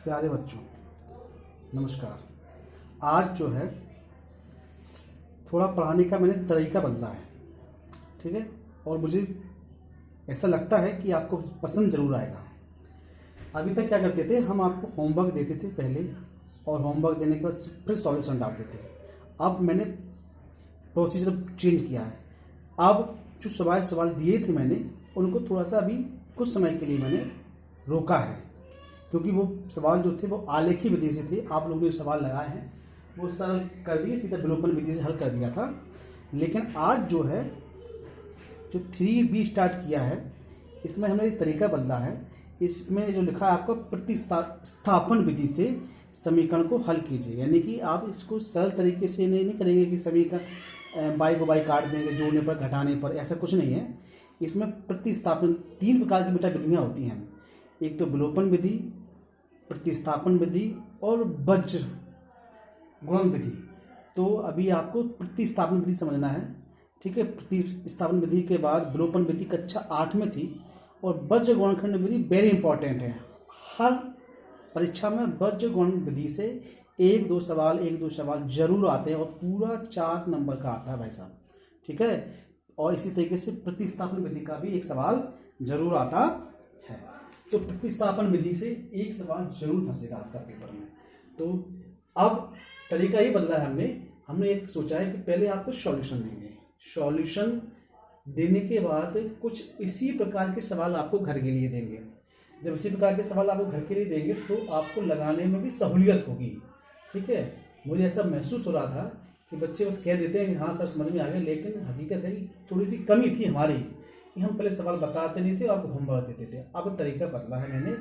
प्यारे बच्चों, नमस्कार। आज जो है थोड़ा पढ़ाने का मैंने तरीका बदला है, ठीक है। और मुझे ऐसा लगता है कि आपको पसंद ज़रूर आएगा। अभी तक क्या करते थे, हम आपको होमवर्क देते थे पहले, और होमवर्क देने के बाद फिर सॉल्यूशन डालते थे। अब मैंने प्रोसीजर चेंज किया है। अब जो सवाल दिए थे मैंने, उनको थोड़ा सा अभी कुछ समय के लिए मैंने रोका है, क्योंकि वो सवाल जो थे वो आलेखी विधि से थे। आप लोगों ने जो सवाल लगाए हैं वो सरल कर दिए, सीधा विलोपन विधि से हल कर दिया था। लेकिन आज जो है जो 3B स्टार्ट किया है, इसमें हमने एक तरीका बदला है। इसमें जो लिखा है आपको, प्रतिस्थापन विधि से समीकरण को हल कीजिए। यानी कि आप इसको सरल तरीके से नहीं करेंगे कि समीकरण बाई को बाई काट देंगे, जोड़ने पर घटाने पर, ऐसा कुछ नहीं है। इसमें प्रतिस्थापन 3 प्रकार की बेटा विधियाँ होती हैं। एक तो विलोपन विधि, प्रतिस्थापन विधि और वज्र गुणन विधि। तो अभी आपको प्रतिस्थापन विधि समझना है, ठीक है। प्रतिस्थापन विधि के बाद विलोपन विधि कक्षा 8 में थी, और वज्र गुणनखंड विधि वेरी इंपॉर्टेंट है। हर परीक्षा में वज्र गुणन विधि से एक दो सवाल जरूर आते हैं, और पूरा 4 नंबर का आता है भाई साहब, ठीक है। और इसी तरीके से प्रतिस्थापन विधि का भी एक सवाल जरूर आता है। तो प्रतिस्थापन विधि से एक सवाल जरूर फंसेगा आपका पेपर में। तो अब तरीका ही बदला है हमने एक सोचा है कि पहले आपको सॉल्यूशन देंगे। सॉल्यूशन देने के बाद कुछ इसी प्रकार के सवाल आपको घर के लिए देंगे। जब इसी प्रकार के सवाल आपको घर के लिए देंगे तो आपको लगाने में भी सहूलियत होगी, ठीक है। मुझे ऐसा महसूस हो रहा था कि बच्चे बस कह देते हैं कि हाँ सर समझ में आ गया, लेकिन हकीकत है कि थोड़ी सी कमी थी हमारी कि हम पहले सवाल बताते नहीं थे, आपको होमवर्क देते थे। अब तरीका बदला है मैंने।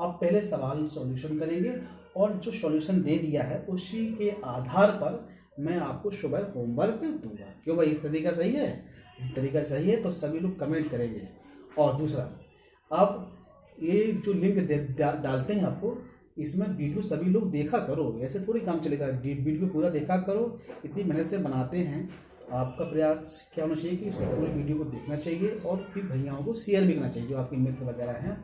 अब पहले सवाल सॉल्यूशन करेंगे, और जो सॉल्यूशन दे दिया है उसी के आधार पर मैं आपको सुबह होमवर्क दूंगा। क्यों भाई, इस तरीका सही है? तरीका सही है तो सभी लोग कमेंट करेंगे। और दूसरा, अब ये जो लिंक डालते हैं आपको, इसमें वीडियो सभी लोग देखा करो। ऐसे थोड़ी काम चलेगा, वीडियो पूरा देखा करो। इतनी मेहनत से बनाते हैं, आपका प्रयास क्या होना चाहिए कि उसको पूरी वीडियो को देखना चाहिए, और फिर भैयाओं को शेयर भी करना चाहिए। जो आपके मित्र वगैरह हैं,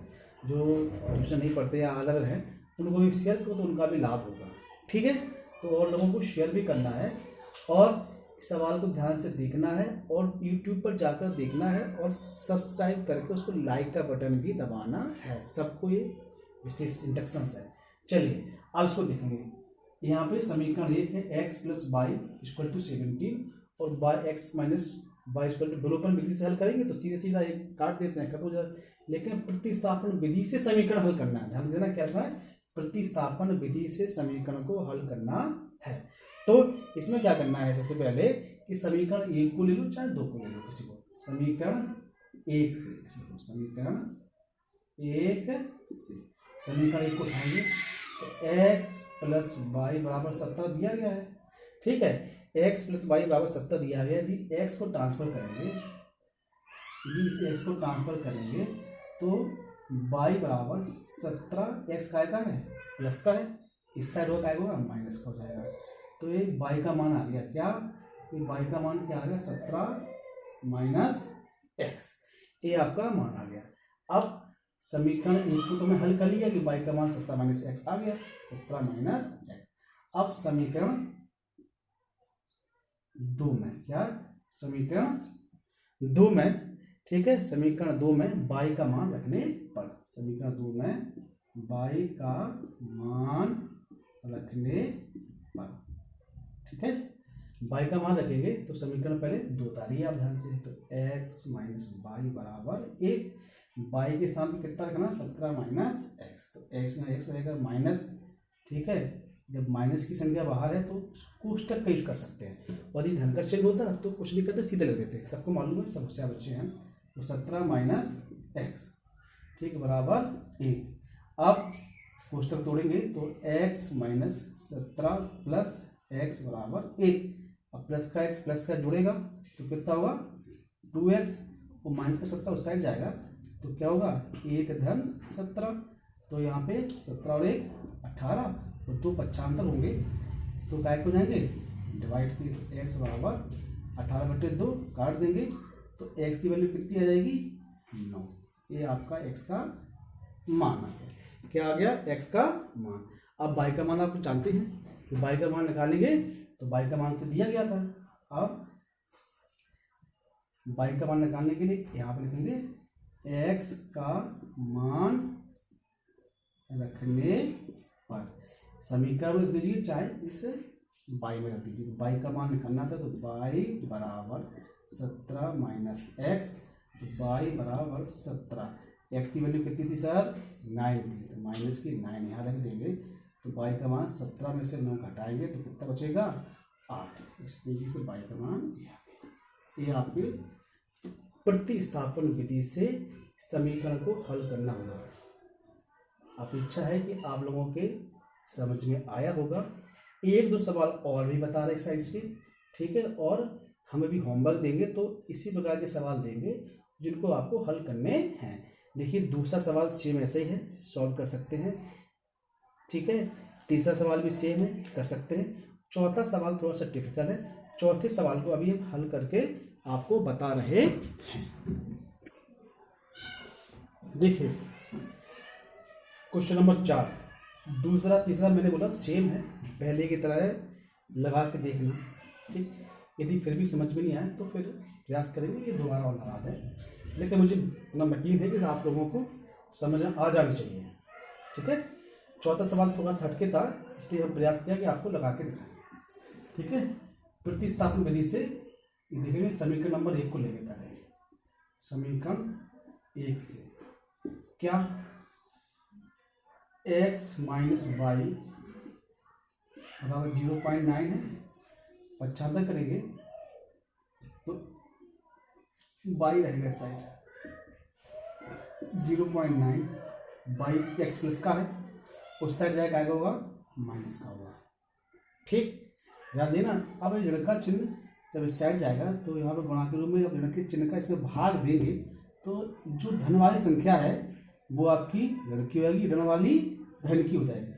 जो ट्यूशन नहीं पढ़ते या अलग हैं, उनको भी शेयर करो तो उनका भी लाभ होगा, ठीक है। तो और लोगों को शेयर भी करना है, और सवाल को ध्यान से देखना है, और YouTube पर जाकर देखना है, और सब्सक्राइब करके उसको लाइक का बटन भी दबाना है। सबको ये विशेष इंस्ट्रक्शंस है। चलिए अब इसको देखेंगे। यहाँ पे समीकरण 1 है, x + y = 17, और x - y = विलोपन विधि से हल करेंगे तो सीधा एक काट देते हैं, कट हो जाए। लेकिन प्रतिस्थापन विधि से समीकरण हल करना है, ध्यान देना। क्या है? प्रतिस्थापन विधि से समीकरण को हल करना है। तो इसमें क्या करना है, सबसे पहले कि समीकरण 1 को ले लो, चाहे 2 को ले लो, किसी को। समीकरण 1 से समीकरण 1 से समीकरण 1 को उठाएंगे तो x + y = 17 दिया गया है, ठीक है। x + y = 17 दिया गया। यदि x को ट्रांसफर करेंगे, x को ट्रांसफर करेंगे तो y = 17, x का है प्लस का है, इस साइड होगा माइनस का हो जाएगा। तो ये y का मान आ गया क्या? ये y का मान क्या आ गया? 17 - x, ये आपका मान आ गया। अब समीकरण 1 को तो मैं हल कर लिया कि y का मान 17 - x आ गया, 17 - x। अब समीकरण 2 में क्या? समीकरण 2 में, ठीक है, समीकरण 2 में y का मान रखने पर, समीकरण 2 में y का मान रखने पर, ठीक है। y का मान रखेंगे तो समीकरण पहले 2 तारिए आप ध्यान से। तो x - y = 1, y के स्थान पर कितना रखना? 17 - x। तो x में x रहेगा माइनस, ठीक है। जब माइनस की संख्या बाहर है तो कोष्टक का यूज कर सकते हैं, और यदि धन का चिन्ह होता तो कुछ नहीं करते, सीधे लग देते। सबको मालूम है, सब होशियार बच्चे हैं। तो 17 - x, ठीक, बराबर 1। अब कोष्टक तोड़ेंगे तो x - 17 + x = 1। अब प्लस का x प्लस का जुड़ेगा तो कितना होगा? 2x, और माइनस का 17 उस साइड जाएगा तो क्या होगा? 1 - 17। तो यहाँ पे 17 और 1 18, और 2 पक्षांतर होंगे तो काय को जाएंगे डिवाइड की। तो x = 18/2 काट देंगे तो x की वैल्यू कितनी आ जाएगी? 9। ये आपका x का मान आ गया। क्या आ गया, x का मान। अब y का मान आप जानते हैं कि y का मान निकालेंगे तो y का मान तो दिया गया था। अब y का मान निकालने के लिए यहाँ पर लिखेंगे x का मान रखने पर समीकरण लिख दीजिए, चाहे इस y में रख दीजिए। y का मान निकालना था तो y बराबर 17 माइनस एक्स, y बराबर 17। x की वैल्यू कितनी थी सर, 9 थी, तो माइनस की 9 यहाँ रख देंगे तो y का मान 17 में से 9 घटाएंगे तो कितना बचेगा, 8। इस तरीके से y का मान ये आपके प्रतिस्थापन विधि से समीकरण को हल करना होगा। आप इच्छा है कि आप लोगों के समझ में आया होगा। एक दो सवाल और भी बता रहे एक्सरसाइज के, ठीक है, और हमें भी होमवर्क देंगे तो इसी प्रकार के सवाल देंगे जिनको आपको हल करने हैं। देखिए दूसरा सवाल सेम ऐसे ही है, सॉल्व कर सकते हैं, ठीक है। तीसरा सवाल भी सेम है, कर सकते हैं। चौथा सवाल थोड़ा सा डिफिकल्ट है, चौथे सवाल को अभी हम हल करके आपको बता रहे हैं। देखिए क्वेश्चन नंबर 4, दूसरा तीसरा मैंने बोला सेम है, पहले की तरह है, लगा के देखना, ठीक। यदि फिर भी समझ में नहीं आए तो फिर प्रयास करेंगे कि दोबारा और लगा दें, लेकिन मुझे इतना यकीन है कि आप लोगों को समझ आ जानी चाहिए, ठीक है। चौथा सवाल थोड़ा सा हटके था, इसलिए हम प्रयास किया कि आपको लगा के दिखाएं, ठीक है। प्रतिस्थापन विधि से देखेंगे समीकरण नंबर 1 को लेकर पहले। समीकरण 1 से क्या, x माइनस वाई बराबर 0.9 है, पक्षांतर करेंगे तो y रहेगा इस साइड 0.9 बाई एक्स प्लस का है, उस साइड जाएगा आएगा होगा माइनस का होगा, ठीक। ध्यान देना, अब ऋण का चिन्ह जब इस साइड जाएगा तो यहाँ पर गुणा के रूप में जब ऋण के चिन्ह का इसमें भाग देंगे तो जो धन वाली संख्या है वो आपकी ऋण की होगी, ऋण वाली धन की हो जाएगी।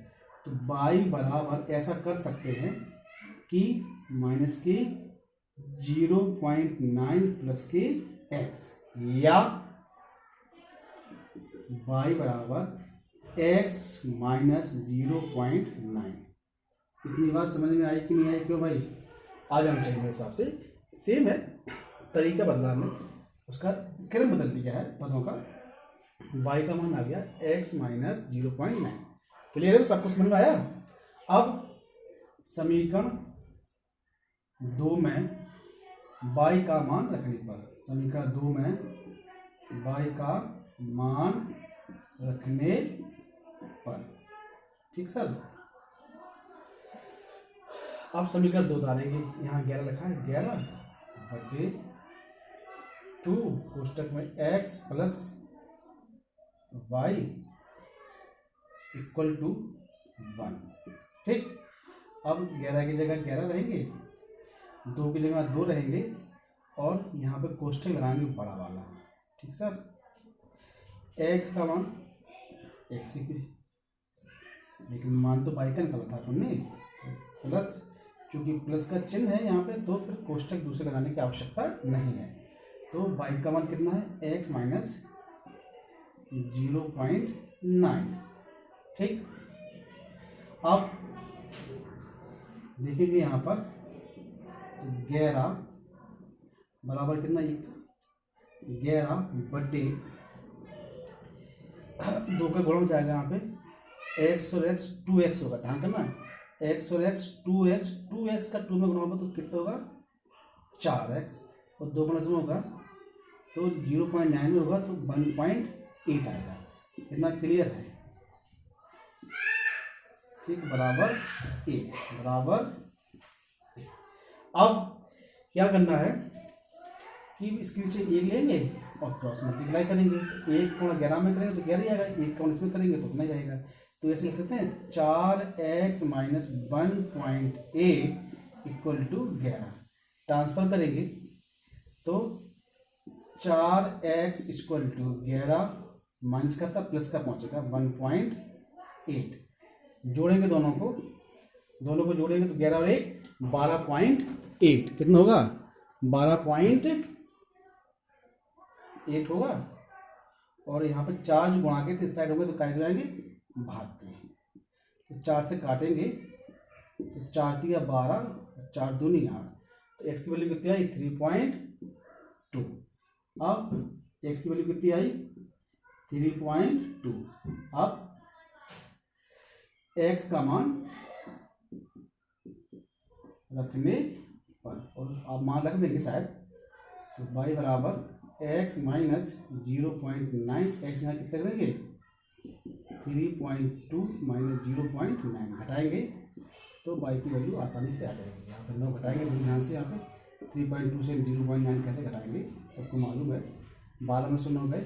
तो y बराबर ऐसा कर सकते हैं कि माइनस के 0.9 प्लस के x, या y बराबर x माइनस 0.9। इतनी बात समझ में आई कि नहीं आई, क्यों भाई, आ जाना चाहिए मेरे हिसाब से। सेम है, तरीका बदला में, उसका क्रम बदल दिया है पदों का। y का मान आ गया x माइनस 0.9। क्लियर है, सबको समझ में आया। अब समीकरण 2 में y का मान रखने पर, समीकरण 2 में y का मान रखने पर, ठीक सर। अब समीकरण 2 उतारेंगे, यहाँ 11 लिखा है, 11/2 कोष्टक में x plus Y equal to 1, ठीक। अब 11 की जगह 11 रहेंगे, 2 की जगह 2 रहेंगे, और यहाँ पे कोष्टक लगाएंगे बड़ा वाला, ठीक सर। x का मान x ही, लेकिन मान तो y का निकाला था हमने, प्लस, चूंकि प्लस का चिन्ह है यहाँ पे तो फिर कोष्टक दूसरे लगाने की आवश्यकता नहीं है। तो y का मान कितना है, x माइनस 0.9, ठीक। अब देखेंगे यहाँ पर 11 बराबर कितना, ये था 11/2 का गुणा हो जाएगा यहाँ पे, x और x 2x होगा, ध्यान करना, x और x 2x का 2 में गुणा होगा तो कितना होगा 4x, और 2 गुणा में होगा तो 0.9 में होगा तो 1.8 आएगा। इतना क्लियर है, ठीक, बराबर 1, बराबर 1। अब क्या करना है कि इसके नीचे 1 लेंगे और क्रॉस मल्टीप्लाई करेंगे, 1 कोण 11 में करेंगे तो 11 आएगा, 1 कोण इसमें करेंगे तो उतना ही आएगा। तो ऐसे लिख सकते हैं 4x minus 1.8 equal to 11। Transfer करेंगे तो 4x इक्वल टू 11 माइनस का था प्लस का पहुंचेगा 1.8। जोड़ेंगे दोनों को जोड़ेंगे तो 11 और 1 12.8, कितना होगा 12.8 होगा। और यहाँ पे 4 जो गुणा के इस साइड होंगे तो क्या हो जाएंगे भाग के, तो 4 से काटेंगे तो 4 तिया 12, 4 दूनी 8, तो एक्स की वैल्यू कितनी आई 3.2। अब एक्स की वैल्यू कितनी आई 3.2। अब एक्स का मान रखने पर, और आप मान रख देंगे शायद, तो y बराबर एक्स माइनस 0.9, एक्स यहाँ कितने करेंगे 3.2 माइनस 0.9 घटाएंगे तो y की वैल्यू आसानी से आ जाएगी। यहाँ पर 9 घटाएंगे बड़ी ध्यान से, यहाँ पे 3.2 से 0.9 कैसे घटाएंगे सबको मालूम है। 12 में से 9 गए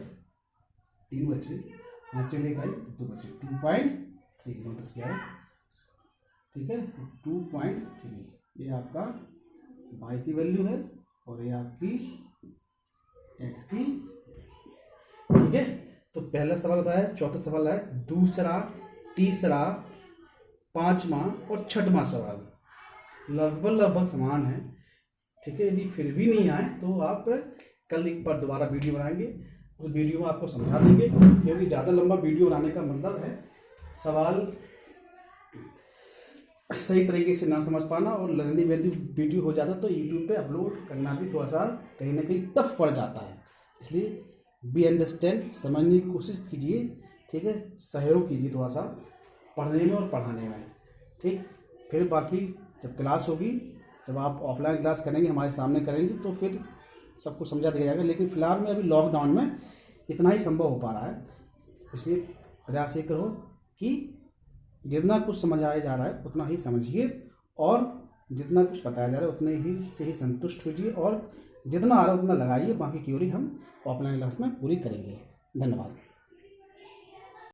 3 बचे, यहाँ से लेकर आए 2 बचे, 2.3 नोटिस किया है, ठीक है। 2.3 ये आपका y की वैल्यू है और ये आपकी x की, ठीक है। तो पहला सवाल बताया, चौथा सवाल है, दूसरा, तीसरा, पांचवा और छठवां सवाल लगभग समान है, ठीक है। यदि फिर भी नहीं आए तो आप कल एक बार दोबारा वीडियो बनाएंगे, उस वीडियो में आपको समझा देंगे, क्योंकि ज़्यादा लंबा वीडियो बनाने का मतलब है सवाल सही तरीके से ना समझ पाना, और लंबी वीडियो हो जाता तो यूट्यूब पे अपलोड करना भी थोड़ा सा कहीं ना कहीं टफ पड़ जाता है। इसलिए बी अंडरस्टैंड, समझने की कोशिश कीजिए, ठीक है। सहयोग कीजिए थोड़ा सा पढ़ने में और पढ़ाने में, ठीक। फिर बाकी जब क्लास होगी, जब आप ऑफलाइन क्लास करेंगे हमारे सामने करेंगे तो फिर सबको समझा दिया जाएगा। लेकिन फिलहाल में अभी लॉकडाउन में इतना ही संभव हो पा रहा है, इसलिए प्रयास ये करो कि जितना कुछ समझाया जा रहा है उतना ही समझिए, और जितना कुछ बताया जा रहा है उतने ही से ही संतुष्ट होइए, और जितना आ रहा है उतना लगाइए। बाकी थ्योरी हम ऑफलाइन क्लास में पूरी करेंगे। धन्यवाद।